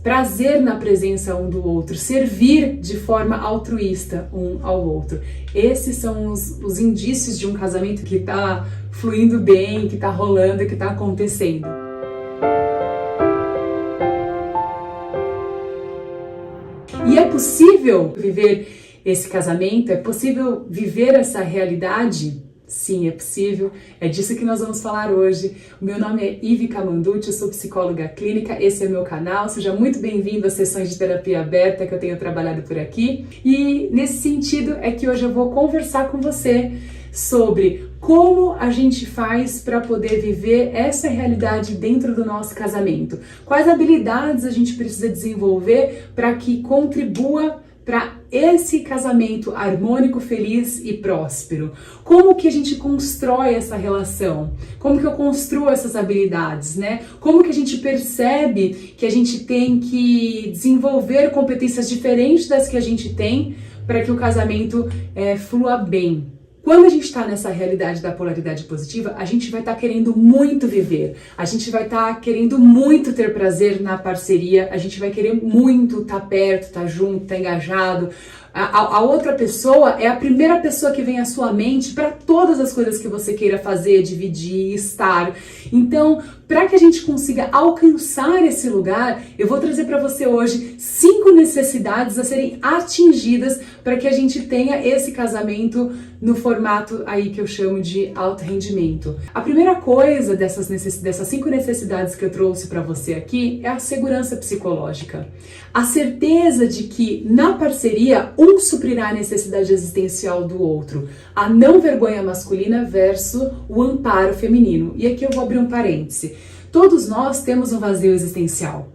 prazer na presença um do outro, servir de forma altruísta um ao outro. Esses são os indícios de um casamento que está fluindo bem, que está rolando, que está acontecendo. E é possível viver esse casamento? É possível viver essa realidade? Sim, é possível. É disso que nós vamos falar hoje. O meu nome é Ivi Camanducci, eu sou psicóloga clínica, esse é meu canal. Seja muito bem-vindo às sessões de terapia aberta que eu tenho trabalhado por aqui. E nesse sentido é que hoje eu vou conversar com você sobre como a gente faz para poder viver essa realidade dentro do nosso casamento. Quais habilidades a gente precisa desenvolver para que contribua para esse casamento harmônico, feliz e próspero. Como que a gente constrói essa relação? Como que eu construo essas habilidades, né? Como que a gente percebe que a gente tem que desenvolver competências diferentes das que a gente tem para que o casamento flua bem? Quando a gente está nessa realidade da polaridade positiva, a gente vai estar querendo muito viver, a gente vai estar querendo muito ter prazer na parceria, a gente vai querer muito estar perto, estar junto, estar engajado. A outra pessoa é a primeira pessoa que vem à sua mente para todas as coisas que você queira fazer, dividir, estar. Então, para que a gente consiga alcançar esse lugar, eu vou trazer para você hoje 5 necessidades a serem atingidas para que a gente tenha esse casamento no formato aí que eu chamo de alto rendimento. A primeira coisa dessas 5 necessidades que eu trouxe para você aqui é a segurança psicológica. A certeza de que na parceria um suprirá a necessidade existencial do outro. A não vergonha masculina versus o amparo feminino. E aqui eu vou abrir um parêntese. Todos nós temos um vazio existencial.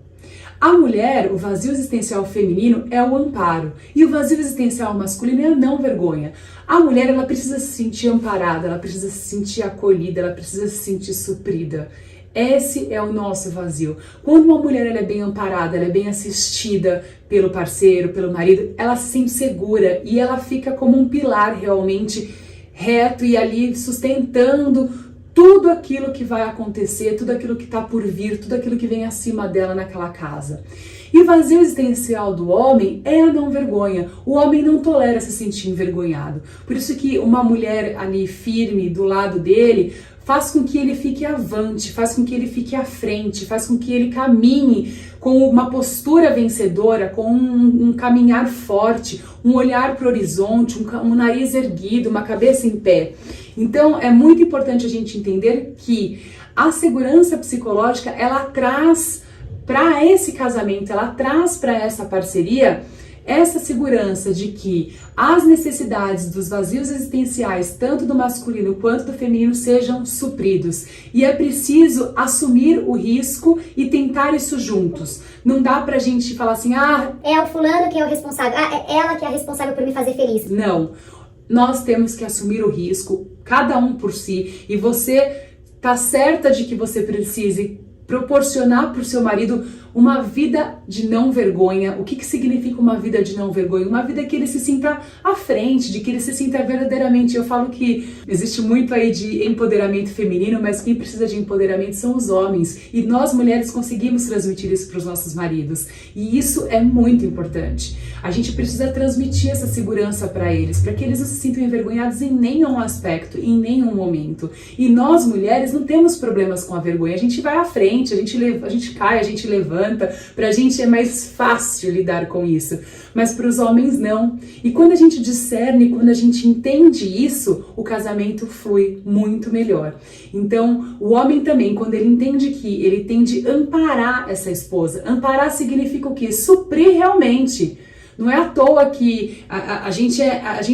A mulher, o vazio existencial feminino é o amparo e o vazio existencial masculino é a não vergonha. A mulher, ela precisa se sentir amparada, ela precisa se sentir acolhida, ela precisa se sentir suprida. Esse é o nosso vazio. Quando uma mulher ela é bem amparada, ela é bem assistida pelo parceiro, pelo marido, ela se sente segura e ela fica como um pilar realmente reto e ali sustentando tudo aquilo que vai acontecer, tudo aquilo que está por vir, tudo aquilo que vem acima dela naquela casa. E o vazio existencial do homem é a não vergonha. O homem não tolera se sentir envergonhado. Por isso que uma mulher ali firme do lado dele faz com que ele fique avante, faz com que ele fique à frente, faz com que ele caminhe com uma postura vencedora, com um caminhar forte, um olhar para o horizonte, um nariz erguido, uma cabeça em pé. Então é muito importante a gente entender que a segurança psicológica, ela traz para esse casamento, ela traz para essa parceria essa segurança de que as necessidades dos vazios existenciais, tanto do masculino quanto do feminino, sejam supridos. E é preciso assumir o risco e tentar isso juntos. Não dá pra gente falar assim, é o fulano que é o responsável, é ela que é a responsável por me fazer feliz. Não. Nós temos que assumir o risco, cada um por si, e você tá certa de que você precise proporcionar para o seu marido uma vida de não vergonha. O que significa uma vida de não vergonha? Uma vida que ele se sinta à frente, de que ele se sinta verdadeiramente. Eu falo que existe muito aí de empoderamento feminino, mas quem precisa de empoderamento são os homens. E nós mulheres conseguimos transmitir isso para os nossos maridos. E isso é muito importante. A gente precisa transmitir essa segurança para eles, para que eles não se sintam envergonhados em nenhum aspecto, em nenhum momento. E nós mulheres não temos problemas com a vergonha. A gente vai à frente, a gente cai, a gente levanta. Pra gente é mais fácil lidar com isso, mas para os homens não. E quando a gente discerne, quando a gente entende isso, o casamento flui muito melhor. Então, o homem também, quando ele entende que ele tem de amparar essa esposa, amparar significa o quê? Suprir realmente. Não é à toa que a gente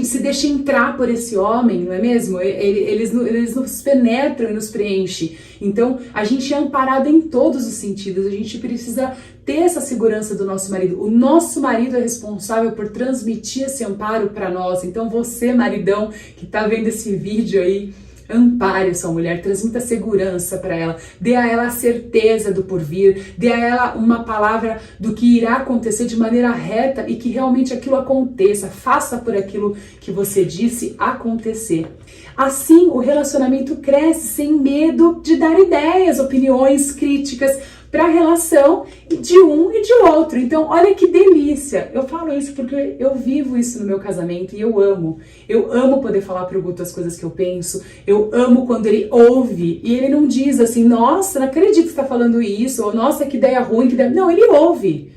se deixa entrar por esse homem, não é mesmo? Eles nos penetram e nos preenchem. Então, a gente é amparado em todos os sentidos. A gente precisa ter essa segurança do nosso marido. O nosso marido é responsável por transmitir esse amparo para nós. Então, você, maridão, que está vendo esse vídeo aí, ampare sua mulher, transmita segurança para ela, dê a ela a certeza do porvir, dê a ela uma palavra do que irá acontecer de maneira reta e que realmente aquilo aconteça, faça por aquilo que você disse acontecer. Assim, o relacionamento cresce sem medo de dar ideias, opiniões, críticas, para a relação de um e de outro. Então, olha que delícia. Eu falo isso porque eu vivo isso no meu casamento e eu amo. Eu amo poder falar pro Guto as coisas que eu penso. Eu amo quando ele ouve e ele não diz assim, nossa, não acredito que você tá falando isso, ou nossa, que ideia ruim, que ideia... Não, ele ouve.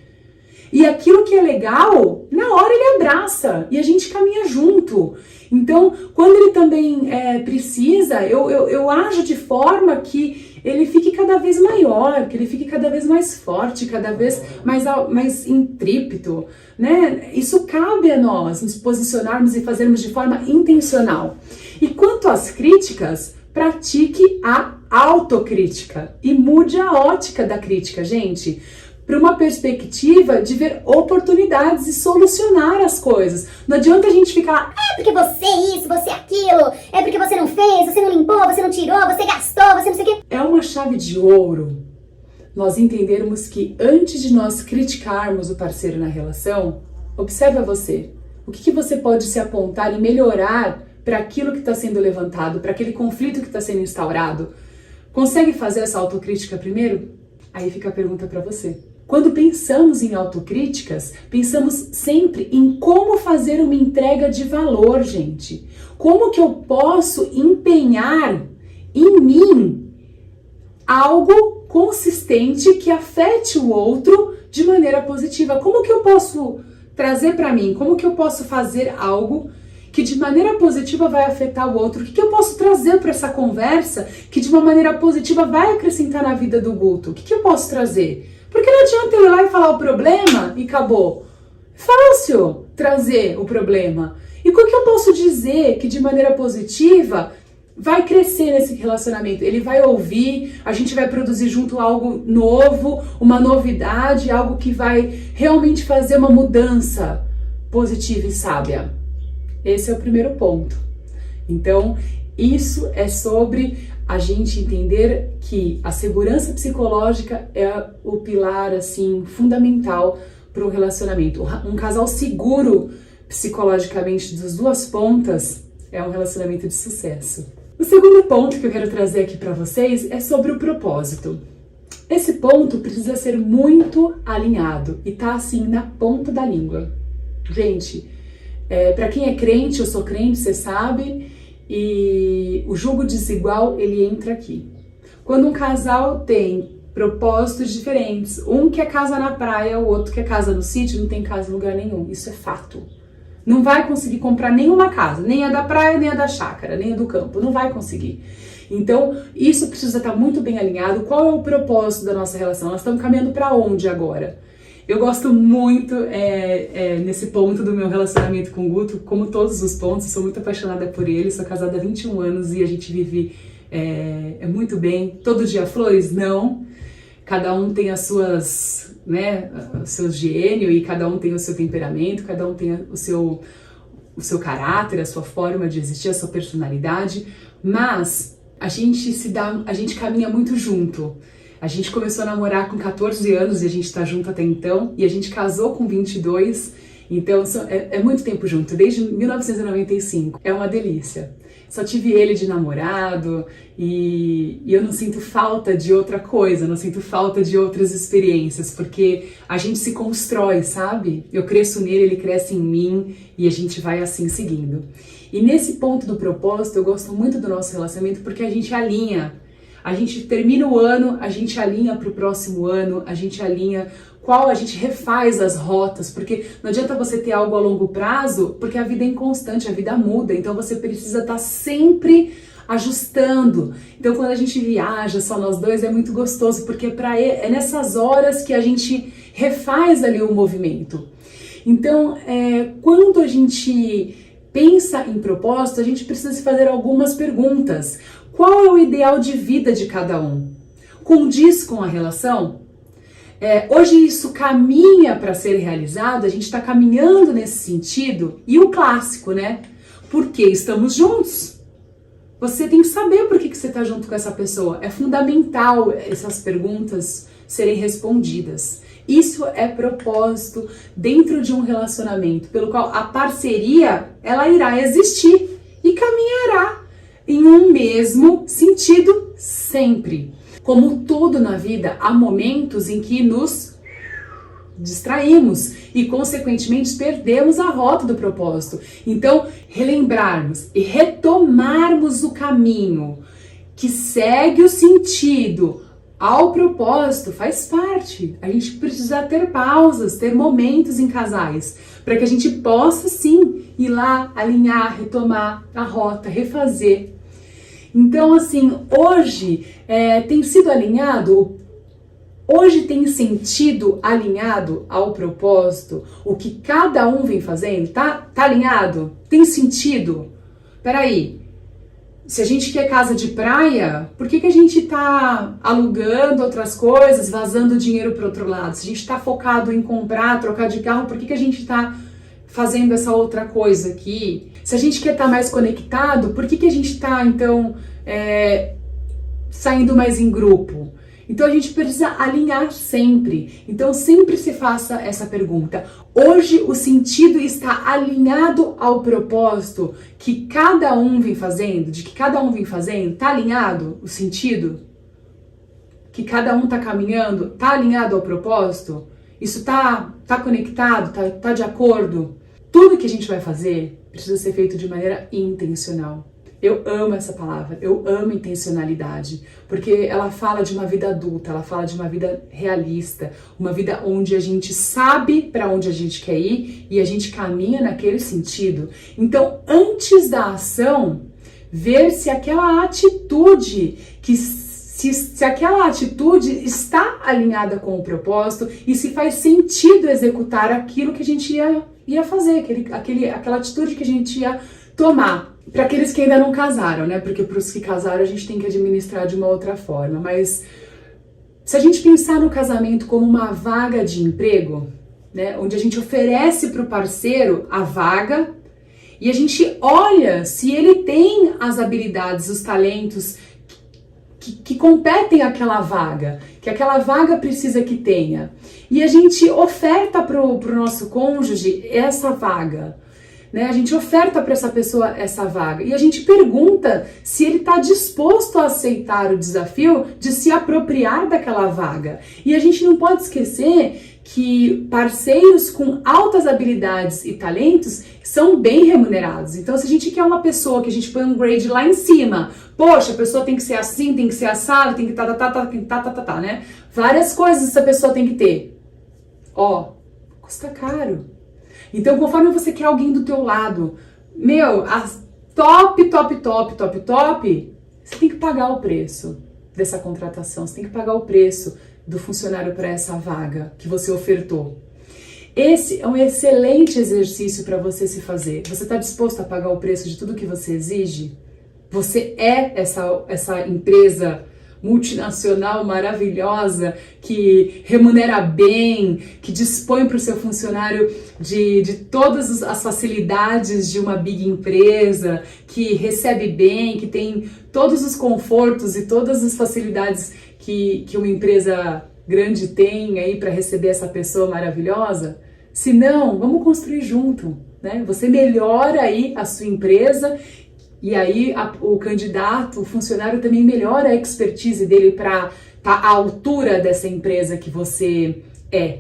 E aquilo que é legal, na hora ele abraça e a gente caminha junto. Então, quando ele também precisa, eu ajo de forma que ele fique cada vez maior, que ele fique cada vez mais forte, cada vez mais intrípido, né? Isso cabe a nós, nos posicionarmos e fazermos de forma intencional. E quanto às críticas, pratique a autocrítica e mude a ótica da crítica, gente, para uma perspectiva de ver oportunidades e solucionar as coisas. Não adianta a gente ficar, porque você isso, você aquilo, é porque você não fez, você não limpou, você não tirou, você gastou, você não sei o quê. É uma chave de ouro nós entendermos que antes de nós criticarmos o parceiro na relação, observa você. O que você pode se apontar e melhorar para aquilo que está sendo levantado, para aquele conflito que está sendo instaurado? Consegue fazer essa autocrítica primeiro? Aí fica a pergunta para você. Quando pensamos em autocríticas, pensamos sempre em como fazer uma entrega de valor, gente. Como que eu posso empenhar em mim algo consistente que afete o outro de maneira positiva? Como que eu posso trazer para mim? Como que eu posso fazer algo que de maneira positiva vai afetar o outro? O que eu posso trazer para essa conversa que de uma maneira positiva vai acrescentar na vida do Guto? O que eu posso trazer? Porque não adianta eu ir lá e falar o problema e acabou. Fácil trazer o problema. E o que eu posso dizer que de maneira positiva vai crescer nesse relacionamento? Ele vai ouvir, a gente vai produzir junto algo novo, uma novidade, algo que vai realmente fazer uma mudança positiva e sábia. Esse é o primeiro ponto. Então, isso é sobre a gente entender que a segurança psicológica é o pilar, assim, fundamental para o relacionamento. Um casal seguro psicologicamente das duas pontas é um relacionamento de sucesso. O segundo ponto que eu quero trazer aqui para vocês é sobre o propósito. Esse ponto precisa ser muito alinhado e tá, assim, na ponta da língua. Gente, para quem é crente, eu sou crente, você sabe, e o julgo desigual, ele entra aqui. Quando um casal tem propósitos diferentes, um quer casa na praia, o outro quer casa no sítio, não tem casa em lugar nenhum. Isso é fato. Não vai conseguir comprar nenhuma casa, nem a da praia, nem a da chácara, nem a do campo. Não vai conseguir. Então, isso precisa estar muito bem alinhado. Qual é o propósito da nossa relação? Nós estamos caminhando para onde agora? Eu gosto muito nesse ponto do meu relacionamento com o Guto, como todos os pontos, sou muito apaixonada por ele, sou casada há 21 anos e a gente vive muito bem. Todo dia flores? Não. Cada um tem as suas, né, o seu gênio e cada um tem o seu temperamento, cada um tem o seu caráter, a sua forma de existir, a sua personalidade, mas a gente caminha muito junto. A gente começou a namorar com 14 anos e a gente tá junto até então, e a gente casou com 22, então é muito tempo junto, desde 1995. É uma delícia. Só tive ele de namorado e eu não sinto falta de outra coisa, não sinto falta de outras experiências, porque a gente se constrói, sabe? Eu cresço nele, ele cresce em mim e a gente vai assim seguindo. E nesse ponto do propósito, eu gosto muito do nosso relacionamento porque a gente alinha. A gente termina o ano, a gente alinha para o próximo ano, a gente alinha a gente refaz as rotas, porque não adianta você ter algo a longo prazo, porque a vida é inconstante, a vida muda, então você precisa estar sempre ajustando. Então quando a gente viaja só nós dois é muito gostoso, porque é nessas horas que a gente refaz ali o movimento. Então quando a gente pensa em propósito, a gente precisa se fazer algumas perguntas. Qual é o ideal de vida de cada um? Condiz com a relação? Hoje isso caminha para ser realizado, a gente está caminhando nesse sentido. E o clássico, né? Por que estamos juntos? Você tem que saber por que você está junto com essa pessoa. É fundamental essas perguntas serem respondidas. Isso é propósito dentro de um relacionamento, pelo qual a parceria ela irá existir e caminhará em um mesmo sentido sempre. Como tudo na vida, há momentos em que nos distraímos e, consequentemente, perdemos a rota do propósito. Então, relembrarmos e retomarmos o caminho que segue o sentido ao propósito faz parte. A gente precisa ter pausas, ter momentos em casais, para que a gente possa sim ir lá, alinhar, retomar a rota, refazer. Então, assim, hoje tem sido alinhado, hoje tem sentido alinhado ao propósito o que cada um vem fazendo? Tá alinhado? Tem sentido? Peraí. Se a gente quer casa de praia, por que a gente tá alugando outras coisas, vazando dinheiro para outro lado? Se a gente tá focado em comprar, trocar de carro, por que a gente tá fazendo essa outra coisa aqui? Se a gente quer estar mais conectado, por que a gente tá, então, saindo mais em grupo? Então a gente precisa alinhar sempre. Então sempre se faça essa pergunta. Hoje o sentido está alinhado ao propósito que cada um vem fazendo? De que cada um vem fazendo? Está alinhado o sentido? Que cada um está caminhando? Está alinhado ao propósito? Isso tá conectado? Tá de acordo? Tudo que a gente vai fazer precisa ser feito de maneira intencional. Eu amo essa palavra, eu amo intencionalidade, porque ela fala de uma vida adulta, ela fala de uma vida realista, uma vida onde a gente sabe para onde a gente quer ir e a gente caminha naquele sentido. Então, antes da ação, ver se aquela atitude, se aquela atitude está alinhada com o propósito e se faz sentido executar aquilo que a gente ia fazer, aquela atitude que a gente ia tomar. Para aqueles que ainda não casaram, né? Porque para os que casaram a gente tem que administrar de uma outra forma. Mas se a gente pensar no casamento como uma vaga de emprego, né? Onde a gente oferece para o parceiro a vaga e a gente olha se ele tem as habilidades, os talentos que competem àquela vaga, que aquela vaga precisa que tenha. E a gente oferta para o nosso cônjuge essa vaga. Né? A gente oferta para essa pessoa essa vaga e a gente pergunta se ele está disposto a aceitar o desafio de se apropriar daquela vaga. E a gente não pode esquecer que parceiros com altas habilidades e talentos são bem remunerados. Então, se a gente quer uma pessoa que a gente põe um grade lá em cima, poxa, a pessoa tem que ser assim, tem que ser assado, tem que né? Várias coisas essa pessoa tem que ter. Ó, custa caro. Então, conforme você quer alguém do teu lado, as top, você tem que pagar o preço dessa contratação, você tem que pagar o preço do funcionário para essa vaga que você ofertou. Esse é um excelente exercício para você se fazer. Você está disposto a pagar o preço de tudo que você exige? Você é essa empresa multinacional maravilhosa que remunera bem, que dispõe para o seu funcionário de todas as facilidades de uma big empresa, que recebe bem, que tem todos os confortos e todas as facilidades que uma empresa grande tem aí para receber essa pessoa maravilhosa? Se não, vamos construir junto, né? Você melhora aí a sua empresa. E aí o candidato, o funcionário também melhora a expertise dele para estar à altura dessa empresa que você é.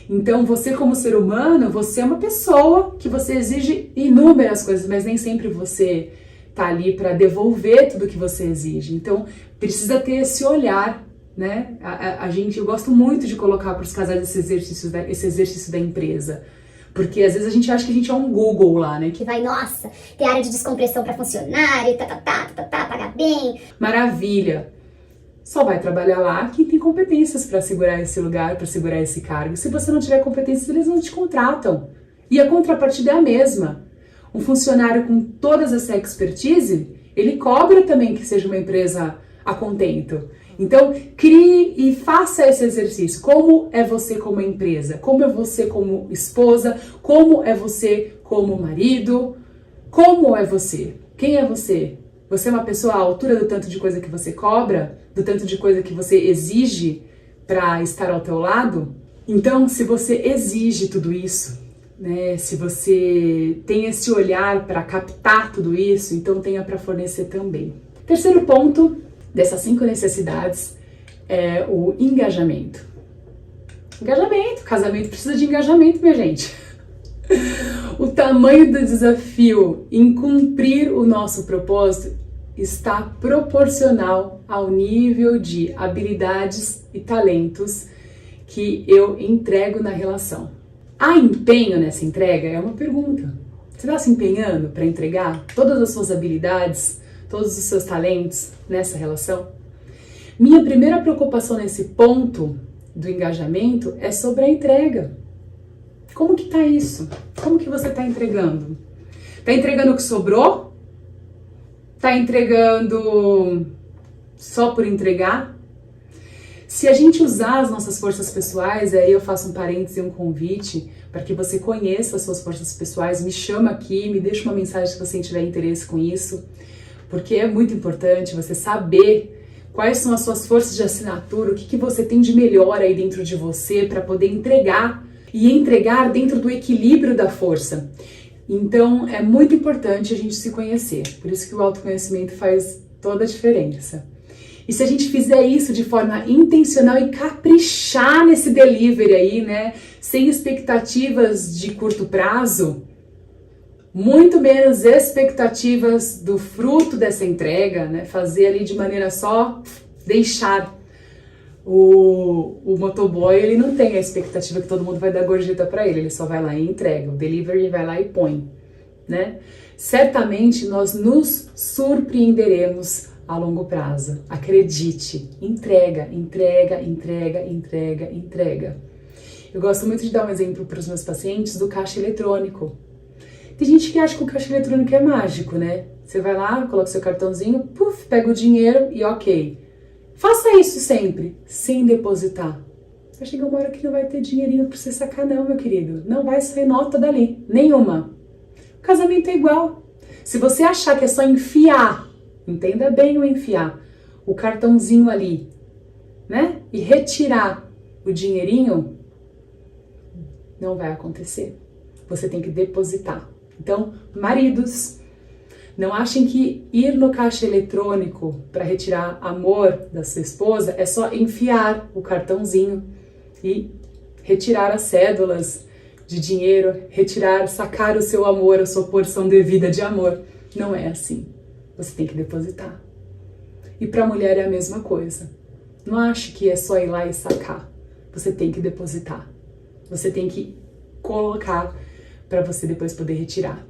Então você como ser humano, você é uma pessoa que você exige inúmeras coisas, mas nem sempre você está ali para devolver tudo que você exige. Então precisa ter esse olhar, né? Eu gosto muito de colocar para os casais esse exercício da empresa. Porque às vezes a gente acha que a gente é um Google lá, né? Que vai, nossa, ter área de descompressão para funcionário, pagar bem. Maravilha! Só vai trabalhar lá quem tem competências para segurar esse lugar, para segurar esse cargo. Se você não tiver competências, eles não te contratam. E a contrapartida é a mesma. Um funcionário com toda essa expertise, ele cobra também que seja uma empresa a contento. Então, crie e faça esse exercício. Como é você como empresa? Como é você como esposa? Como é você como marido? Como é você? Quem é você? Você é uma pessoa à altura do tanto de coisa que você cobra? Do tanto de coisa que você exige para estar ao teu lado? Então, se você exige tudo isso, né? Se você tem esse olhar para captar tudo isso, então tenha para fornecer também. Terceiro ponto dessas 5 necessidades é o engajamento. Engajamento, casamento precisa de engajamento, minha gente. O tamanho do desafio em cumprir o nosso propósito está proporcional ao nível de habilidades e talentos que eu entrego na relação. Há empenho nessa entrega? É uma pergunta. Você está se empenhando para entregar todas as suas habilidades, todos os seus talentos nessa relação? Minha primeira preocupação nesse ponto do engajamento é sobre a entrega. Como que tá isso? Como que você tá entregando? Tá entregando o que sobrou? Tá entregando só por entregar? Se a gente usar as nossas forças pessoais, aí eu faço um parêntese e um convite para que você conheça as suas forças pessoais, me chama aqui, me deixa uma mensagem se você tiver interesse com isso, porque é muito importante você saber quais são as suas forças de assinatura, o que você tem de melhor aí dentro de você para poder entregar e entregar dentro do equilíbrio da força. Então é muito importante a gente se conhecer, por isso que o autoconhecimento faz toda a diferença. E se a gente fizer isso de forma intencional e caprichar nesse delivery aí, né, sem expectativas de curto prazo, muito menos expectativas do fruto dessa entrega, né, fazer ali de maneira só deixar. O motoboy, ele não tem a expectativa que todo mundo vai dar gorjeta para ele só vai lá e entrega, o delivery vai lá e põe, né? Certamente nós nos surpreenderemos a longo prazo, acredite, entrega, entrega, entrega, entrega, entrega. Eu gosto muito de dar um exemplo para os meus pacientes do caixa eletrônico. Tem gente que acha que o caixa eletrônico é mágico, né? Você vai lá, coloca seu cartãozinho, puf, pega o dinheiro e ok. Faça isso sempre, sem depositar. Vai chegar uma hora que não vai ter dinheirinho pra você sacar não, meu querido. Não vai sair nota dali, nenhuma. O casamento é igual. Se você achar que é só enfiar, entenda bem o enfiar, o cartãozinho ali, né? E retirar o dinheirinho, não vai acontecer. Você tem que depositar. Então, maridos, não achem que ir no caixa eletrônico para retirar amor da sua esposa é só enfiar o cartãozinho e retirar as cédulas de dinheiro, sacar o seu amor, a sua porção devida de amor. Não é assim. Você tem que depositar. E para a mulher é a mesma coisa. Não ache que é só ir lá e sacar. Você tem que depositar. Você tem que colocar para você depois poder retirar.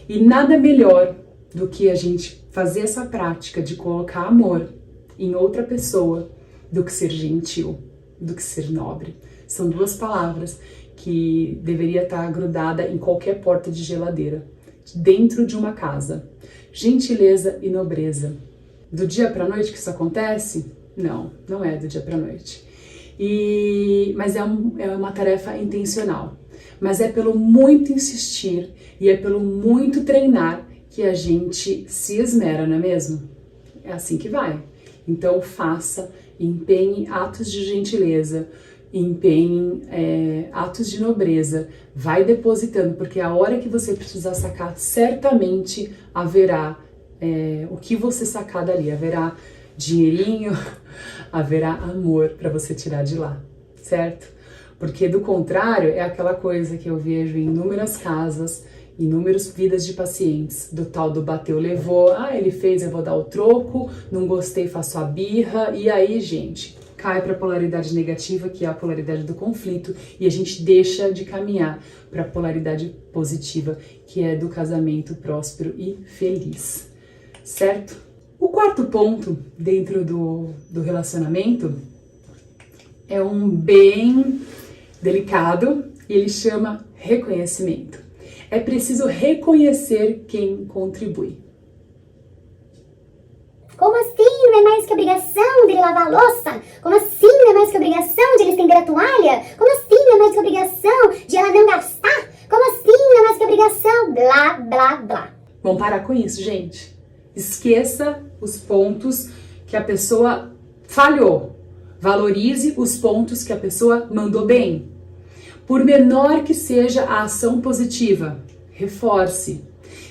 E nada melhor do que a gente fazer essa prática de colocar amor em outra pessoa do que ser gentil, do que ser nobre. São duas palavras que deveria estar grudada em qualquer porta de geladeira, dentro de uma casa. Gentileza e nobreza. Do dia para a noite que isso acontece? Não, não é do dia para a noite. Mas é uma tarefa intencional. Mas é pelo muito insistir e é pelo muito treinar que a gente se esmera, não é mesmo? É assim que vai. Então faça, empenhe atos de gentileza, empenhe atos de nobreza, vai depositando, porque a hora que você precisar sacar, certamente haverá o que você sacar dali, haverá dinheirinho, haverá amor para você tirar de lá, certo? Porque do contrário, é aquela coisa que eu vejo em inúmeras casas, inúmeras vidas de pacientes, do tal do bateu, levou, ele fez, eu vou dar o troco, não gostei, faço a birra, e aí, gente, cai para a polaridade negativa, que é a polaridade do conflito, e a gente deixa de caminhar para a polaridade positiva, que é do casamento próspero e feliz, certo? O quarto ponto dentro do relacionamento é um bem delicado, e ele chama reconhecimento. É preciso reconhecer quem contribui. Como assim não é mais que obrigação dele lavar a louça? Como assim não é mais que obrigação de ele estender a toalha? Como assim não é mais que obrigação de ela não gastar? Como assim não é mais que obrigação? Blá, blá, blá. Vamos parar com isso, gente. Esqueça os pontos que a pessoa falhou. Valorize os pontos que a pessoa mandou bem. Por menor que seja a ação positiva, reforce.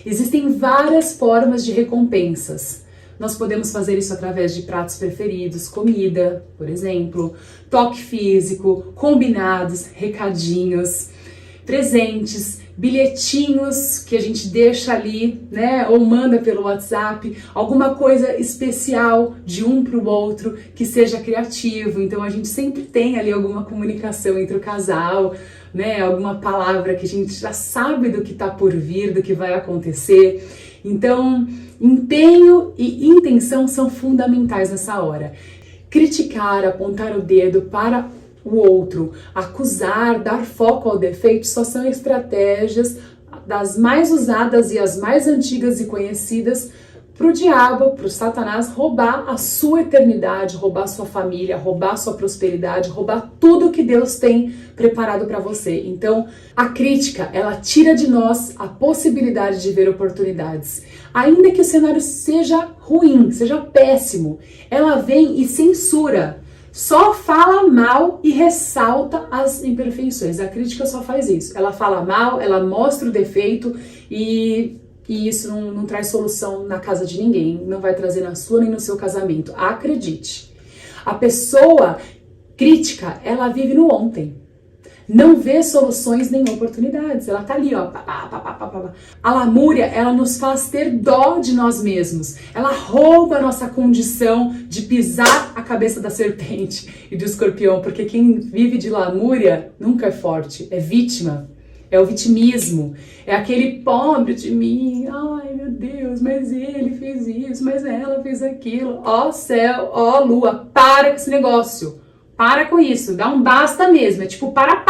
Existem várias formas de recompensas, Nós podemos fazer isso através de pratos preferidos, comida, por exemplo, toque físico, combinados, recadinhos, presentes, bilhetinhos que a gente deixa ali, né, ou manda pelo WhatsApp, alguma coisa especial de um para o outro que seja criativo. Então a gente sempre tem ali alguma comunicação entre o casal, né, alguma palavra que a gente já sabe do que está por vir, do que vai acontecer. Então, empenho e intenção são fundamentais nessa hora. Criticar, apontar o dedo para o outro, acusar, dar foco ao defeito só são estratégias das mais usadas e as mais antigas e conhecidas para o diabo, para o Satanás roubar a sua eternidade, roubar a sua família, roubar a sua prosperidade, roubar tudo que Deus tem preparado para você. Então, a crítica, ela tira de nós a possibilidade de ver oportunidades. Ainda que o cenário seja ruim, seja péssimo, ela vem e censura. Só fala mal e ressalta as imperfeições. A crítica só faz isso. Ela fala mal, ela mostra o defeito e isso não traz solução na casa de ninguém. Não vai trazer na sua nem no seu casamento. Acredite. A pessoa crítica, ela vive no ontem. Não vê soluções nem oportunidades. Ela tá ali, ó. A lamúria, ela nos faz ter dó de nós mesmos. Ela rouba a nossa condição de pisar a cabeça da serpente e do escorpião, porque quem vive de lamúria nunca é forte, é vítima. É o vitimismo, é aquele pobre de mim, ai meu Deus, mas ele fez isso, mas ela fez aquilo. Ó céu, ó lua, para com esse negócio. Para com isso, dá um basta mesmo, é tipo para.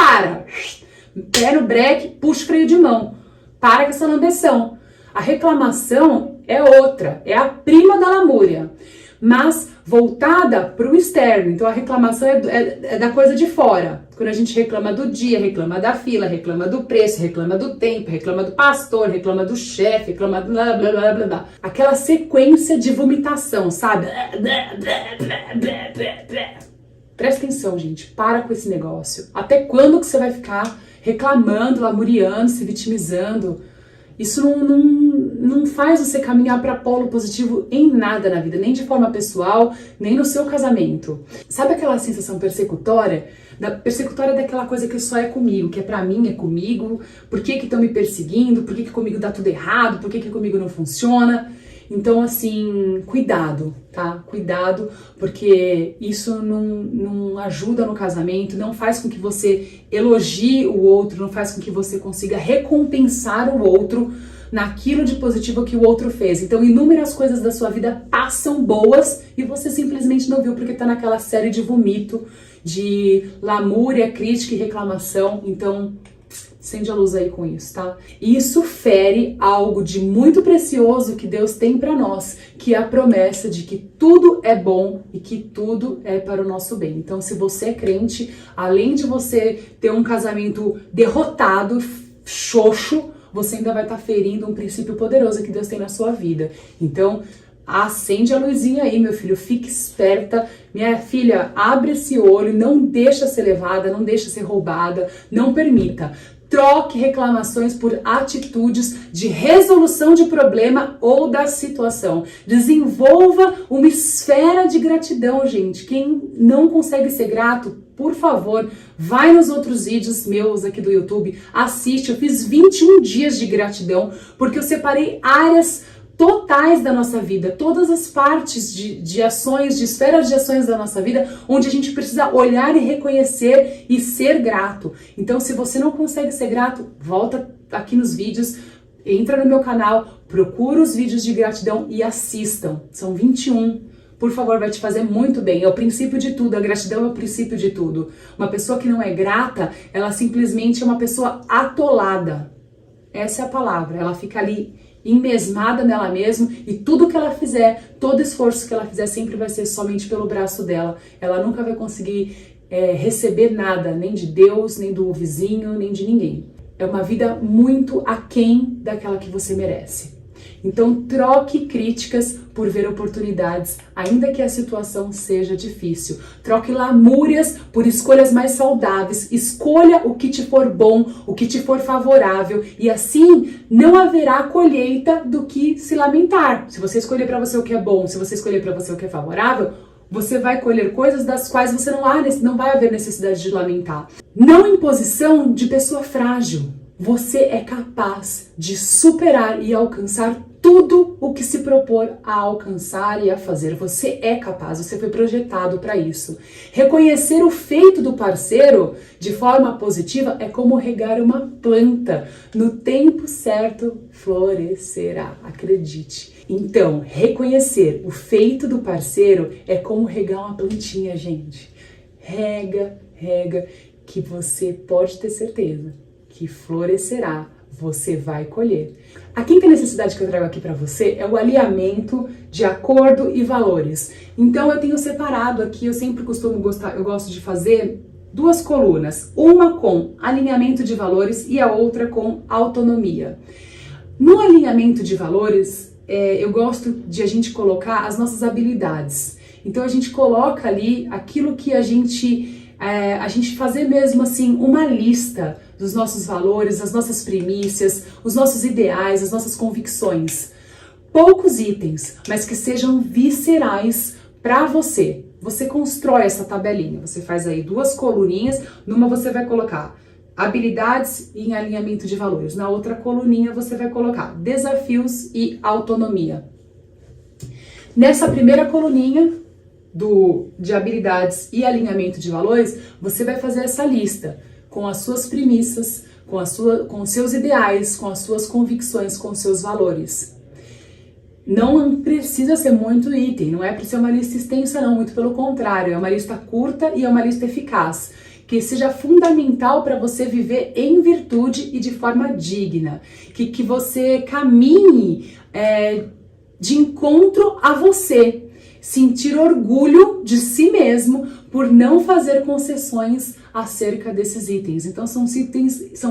Pé no breque, puxa o freio de mão. Para com essa lambeção. A reclamação é outra, é a prima da lamúria, mas voltada para o externo. Então a reclamação é da coisa de fora. Quando a gente reclama do dia, reclama da fila, reclama do preço, reclama do tempo, reclama do pastor, reclama do chefe, reclama do blá blá blá blá blá. Aquela sequência de vomitação, sabe? Presta atenção, gente, para com esse negócio. Até quando que você vai ficar reclamando, lamuriando, se vitimizando? Isso não faz você caminhar para polo positivo em nada na vida, nem de forma pessoal, nem no seu casamento. Sabe aquela sensação persecutória? Persecutória daquela coisa que só é comigo, que é pra mim, é comigo. Por que estão me perseguindo? Por que comigo dá tudo errado? Por que comigo não funciona? Então, assim, cuidado, tá? Cuidado, porque isso não ajuda no casamento, não faz com que você elogie o outro, não faz com que você consiga recompensar o outro naquilo de positivo que o outro fez. Então, inúmeras coisas da sua vida passam boas e você simplesmente não viu porque tá naquela série de vomito, de lamúria, crítica e reclamação. Então, acende a luz aí com isso, tá? Isso fere algo de muito precioso que Deus tem para nós, que é a promessa de que tudo é bom e que tudo é para o nosso bem. Então, se você é crente, além de você ter um casamento derrotado, xoxo, você ainda vai estar ferindo um princípio poderoso que Deus tem na sua vida. Então, acende a luzinha aí, meu filho, fique esperta. Minha filha, abre esse olho, não deixa ser levada, não deixa ser roubada, não permita. Troque reclamações por atitudes de resolução de problema ou da situação. Desenvolva uma esfera de gratidão, gente. Quem não consegue ser grato, por favor, vai nos outros vídeos meus aqui do YouTube, assiste. Eu fiz 21 dias de gratidão, porque eu separei áreas totais da nossa vida, todas as partes de ações, de esferas de ações da nossa vida, onde a gente precisa olhar e reconhecer e ser grato. Então, se você não consegue ser grato, volta aqui nos vídeos, entra no meu canal, procura os vídeos de gratidão e assistam. São 21. Por favor, vai te fazer muito bem. É o princípio de tudo, a gratidão é o princípio de tudo. Uma pessoa que não é grata, ela simplesmente é uma pessoa atolada. Essa é a palavra, ela fica ali enmesmada nela mesma e tudo que ela fizer, todo esforço que ela fizer sempre vai ser somente pelo braço dela. Ela nunca vai conseguir receber nada, nem de Deus, nem do vizinho, nem de ninguém. É uma vida muito aquém daquela que você merece. Então, troque críticas por ver oportunidades, ainda que a situação seja difícil. Troque lamúrias por escolhas mais saudáveis. Escolha o que te for bom, o que te for favorável. E assim, não haverá colheita do que se lamentar. Se você escolher para você o que é bom, se você escolher para você o que é favorável, você vai colher coisas das quais você não vai haver necessidade de lamentar. Não em posição de pessoa frágil. Você é capaz de superar e alcançar tudo o que se propor a alcançar e a fazer. Você é capaz, você foi projetado para isso. Reconhecer o feito do parceiro de forma positiva é como regar uma planta. No tempo certo, florescerá. Acredite. Então, reconhecer o feito do parceiro é como regar uma plantinha, gente. Rega, que você pode ter certeza que florescerá, você vai colher. A quinta necessidade que eu trago aqui para você é o alinhamento de acordo e valores. Então eu tenho separado aqui, eu gosto de fazer duas colunas, uma com alinhamento de valores e a outra com autonomia. No alinhamento de valores, eu gosto de a gente colocar as nossas habilidades. Então a gente coloca ali aquilo que a gente fazer mesmo assim uma lista dos nossos valores, as nossas primícias, os nossos ideais, as nossas convicções. Poucos itens, mas que sejam viscerais para você. Você constrói essa tabelinha, você faz aí duas coluninhas, numa você vai colocar habilidades em alinhamento de valores, na outra coluninha você vai colocar desafios e autonomia. Nessa primeira coluninha de habilidades e alinhamento de valores, você vai fazer essa lista com as suas premissas, com os seus ideais, com as suas convicções, com os seus valores. Não precisa ser muito item, não é para ser uma lista extensa não, muito pelo contrário, é uma lista curta e é uma lista eficaz, que seja fundamental para você viver em virtude e de forma digna, que você caminhe de encontro a você, sentir orgulho de si mesmo por não fazer concessões acerca desses itens. Então são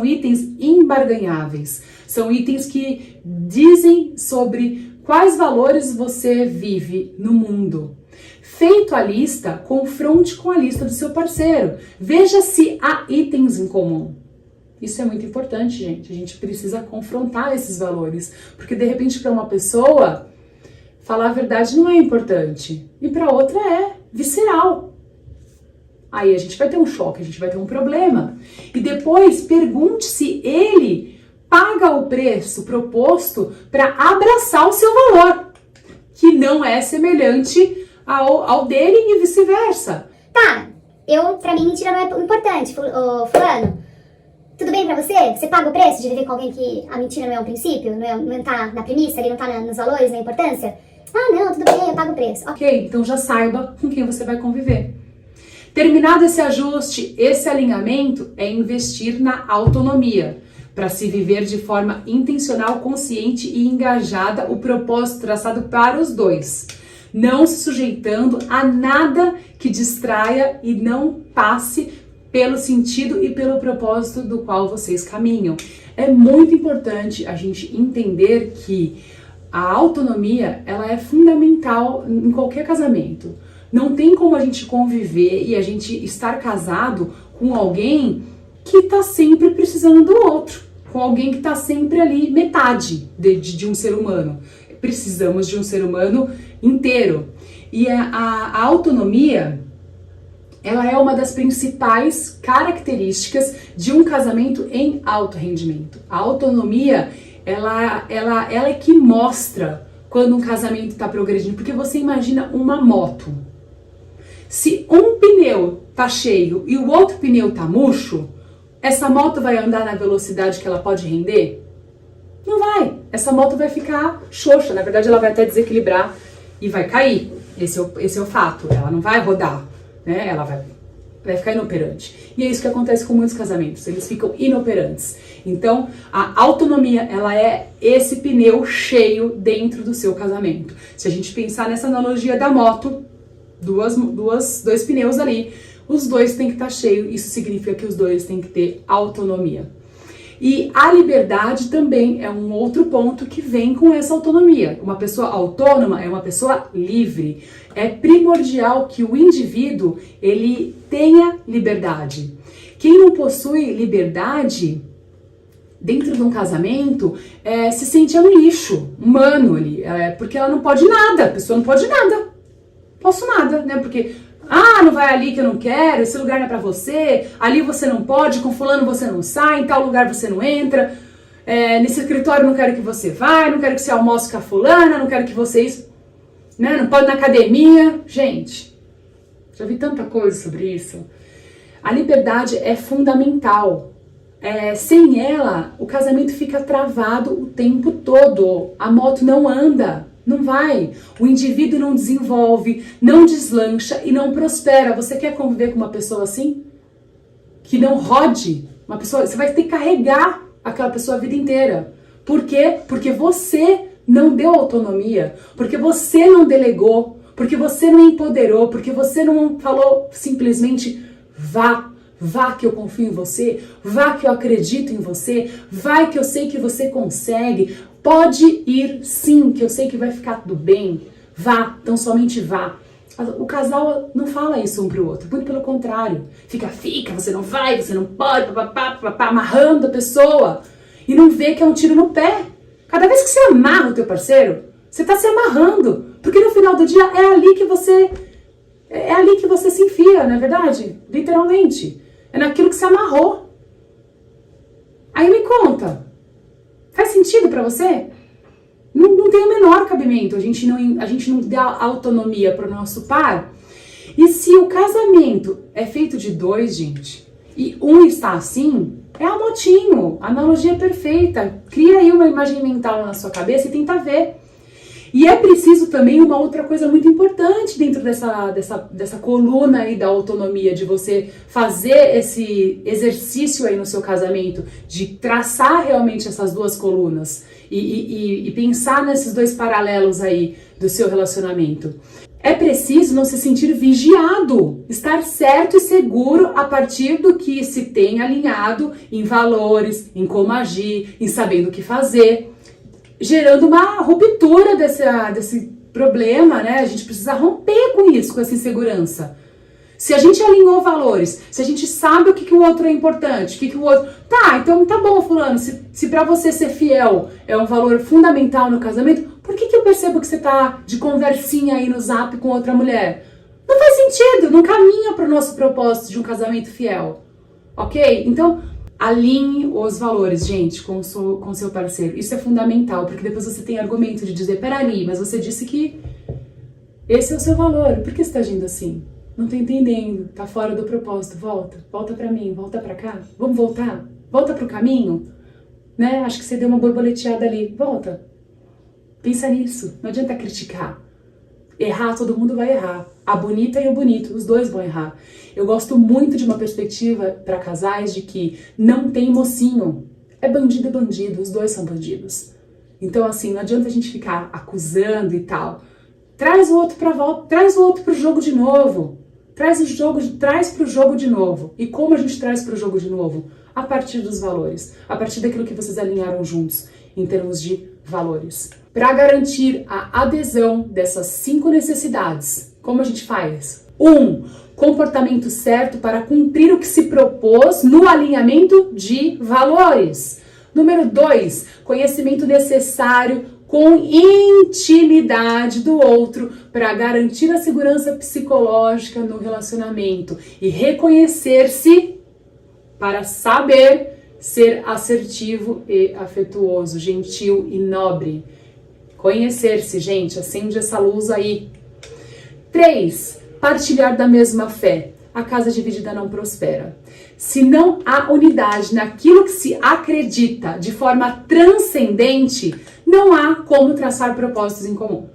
itens imbarganháveis, são itens que dizem sobre quais valores você vive no mundo. Feito a lista, confronte com a lista do seu parceiro. Veja se há itens em comum. Isso é muito importante, gente. A gente precisa confrontar esses valores, porque de repente para uma pessoa falar a verdade não é importante e para outra é visceral. Aí a gente vai ter um choque, a gente vai ter um problema. E depois pergunte se ele paga o preço proposto para abraçar o seu valor, que não é semelhante ao dele e vice-versa. Tá, pra mim mentira não é importante, fulano. Tudo bem pra você? Você paga o preço de viver com alguém que a mentira não é um princípio? Não tá na premissa, ele não tá nos valores, na importância? Ah, não, tudo bem, eu pago o preço. Ok, então já saiba com quem você vai conviver. Terminado esse ajuste, esse alinhamento, é investir na autonomia, para se viver de forma intencional, consciente e engajada o propósito traçado para os dois, não se sujeitando a nada que distraia e não passe pelo sentido e pelo propósito do qual vocês caminham. É muito importante a gente entender que a autonomia, ela é fundamental em qualquer casamento. Não tem como a gente conviver e a gente estar casado com alguém que tá sempre precisando do outro, com alguém que tá sempre ali metade de um ser humano. Precisamos de um ser humano inteiro. E a autonomia, ela é uma das principais características de um casamento em alto rendimento. A autonomia, ela é que mostra quando um casamento está progredindo, porque você imagina uma moto. Se um pneu tá cheio e o outro pneu tá murcho, essa moto vai andar na velocidade que ela pode render? Não vai. Essa moto vai ficar xoxa, na verdade ela vai até desequilibrar e vai cair. Esse é o fato, ela não vai rodar, né? Ela vai ficar inoperante. E é isso que acontece com muitos casamentos, eles ficam inoperantes. Então, a autonomia, ela é esse pneu cheio dentro do seu casamento. Se a gente pensar nessa analogia da moto, dois pneus ali, os dois têm que estar cheios, isso significa que os dois têm que ter autonomia. E a liberdade também é um outro ponto que vem com essa autonomia. Uma pessoa autônoma é uma pessoa livre. É primordial que o indivíduo ele tenha liberdade. Quem não possui liberdade dentro de um casamento se sente um lixo humano ali, porque ela não pode nada, a pessoa não pode nada. Posso nada, né? Porque não vai ali que eu não quero, esse lugar não é pra você, ali você não pode, com fulano você não sai, em tal lugar você não entra, nesse escritório não quero que você vá, não quero que você almoce com a fulana, não quero que você isso, né? Não pode ir na academia. Gente, já vi tanta coisa sobre isso. A liberdade é fundamental. Sem ela, o casamento fica travado o tempo todo. A moto não anda. Não vai. O indivíduo não desenvolve, não deslancha e não prospera. Você quer conviver com uma pessoa assim? Que não rode? Uma pessoa, você vai ter que carregar aquela pessoa a vida inteira. Por quê? Porque você não deu autonomia, porque você não delegou, porque você não empoderou, porque você não falou simplesmente vá. Vá que eu confio em você, vá que eu acredito em você, vai que eu sei que você consegue, pode ir sim, que eu sei que vai ficar tudo bem, vá, então somente vá. O casal não fala isso um pro outro, muito pelo contrário, fica, você não vai, você não pode, papapá, amarrando a pessoa e não vê que é um tiro no pé. Cada vez que você amarra o teu parceiro, você tá se amarrando, porque no final do dia é ali que você se enfia, não é verdade? Literalmente. É naquilo que você amarrou. Aí me conta. Faz sentido pra você? Não tem o menor cabimento. A gente não dá autonomia pro nosso par. E se o casamento é feito de dois, gente, e um está assim, é a motinho. A analogia é perfeita. Cria aí uma imagem mental na sua cabeça e tenta ver. E é preciso também uma outra coisa muito importante dentro dessa coluna aí da autonomia, de você fazer esse exercício aí no seu casamento, de traçar realmente essas duas colunas e pensar nesses dois paralelos aí do seu relacionamento. É preciso não se sentir vigiado, estar certo e seguro a partir do que se tem alinhado em valores, em como agir, em sabendo o que fazer, gerando uma ruptura desse problema, né? A gente precisa romper com isso, com essa insegurança. Se a gente alinhou valores, se a gente sabe o que o outro é importante, o que o outro... Tá, então tá bom, fulano, se pra você ser fiel é um valor fundamental no casamento, por que eu percebo que você tá de conversinha aí no zap com outra mulher? Não faz sentido, não caminha pro nosso propósito de um casamento fiel, ok? Então, alinhe os valores, gente, com seu parceiro. Isso é fundamental, porque depois você tem argumento de dizer, peraí, mas você disse que esse é o seu valor, por que você tá agindo assim? Não tô entendendo, tá fora do propósito, volta pra mim, volta pra cá, vamos voltar? Volta pro caminho, né? Acho que você deu uma borboleteada ali, volta. Pensa nisso, não adianta criticar. Errar, todo mundo vai errar. A bonita e o bonito, os dois vão errar. Eu gosto muito de uma perspectiva para casais de que não tem mocinho. É bandido, os dois são bandidos. Então assim, não adianta a gente ficar acusando e tal. Traz o outro pra volta, traz o outro pro jogo de novo. Traz pro jogo de novo. E como a gente traz pro jogo de novo? A partir dos valores, a partir daquilo que vocês alinharam juntos, em termos de valores. Para garantir a adesão dessas 5 necessidades, como a gente faz? 1. Comportamento certo para cumprir o que se propôs no alinhamento de valores. Número 2. Conhecimento necessário com intimidade do outro para garantir a segurança psicológica no relacionamento e reconhecer-se para saber ser assertivo e afetuoso, gentil e nobre. Conhecer-se, gente, acende essa luz aí. 3. Partilhar da mesma fé. A casa dividida não prospera. Se não há unidade naquilo que se acredita de forma transcendente, não há como traçar propósitos em comum.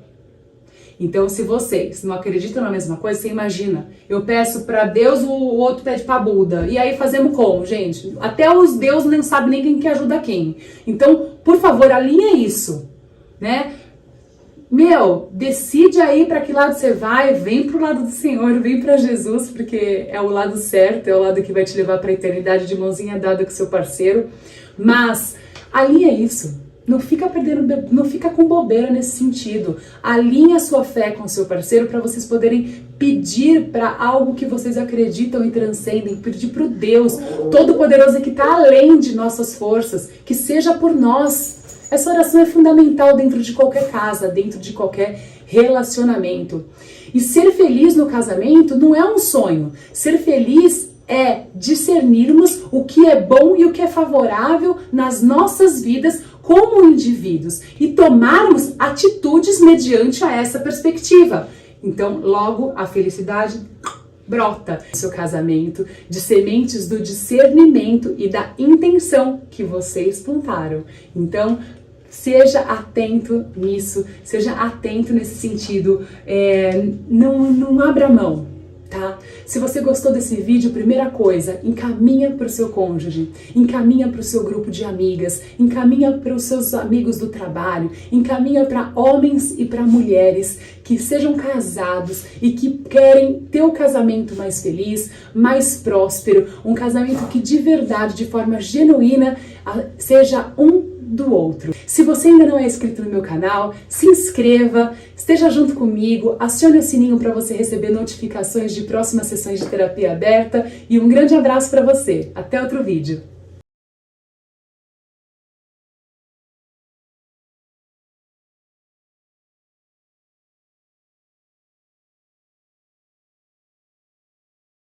Então, se vocês não acreditam na mesma coisa, você imagina, eu peço para Deus, o outro pede para Buda. E aí fazemos como, gente? Até os deuses não sabem nem quem que ajuda quem. Então, por favor, alinha isso, né? decide aí para que lado você vai, vem pro lado do Senhor, vem para Jesus, porque é o lado certo, é o lado que vai te levar para a eternidade de mãozinha dada com seu parceiro. Mas alinha isso. Não fica não fica com bobeira nesse sentido. Alinha a sua fé com o seu parceiro para vocês poderem pedir para algo que vocês acreditam e transcendem, pedir para o Deus Todo-Poderoso que está além de nossas forças, que seja por nós. Essa oração é fundamental dentro de qualquer casa, dentro de qualquer relacionamento. E ser feliz no casamento não é um sonho. Ser feliz é discernirmos o que é bom e o que é favorável nas nossas vidas como indivíduos e tomarmos atitudes mediante a essa perspectiva. Então, logo, a felicidade brota no seu casamento de sementes do discernimento e da intenção que vocês plantaram. Então, seja atento nisso, seja atento nesse sentido, não abra mão, tá? Se você gostou desse vídeo, primeira coisa, encaminha para o seu cônjuge, encaminha para o seu grupo de amigas, encaminha para os seus amigos do trabalho, encaminha para homens e para mulheres que sejam casados e que querem ter o casamento mais feliz, mais próspero, um casamento que de verdade, de forma genuína, seja um do outro. Se você ainda não é inscrito no meu canal, se inscreva, esteja junto comigo, acione o sininho para você receber notificações de próximas sessões de terapia aberta e um grande abraço para você. Até outro vídeo.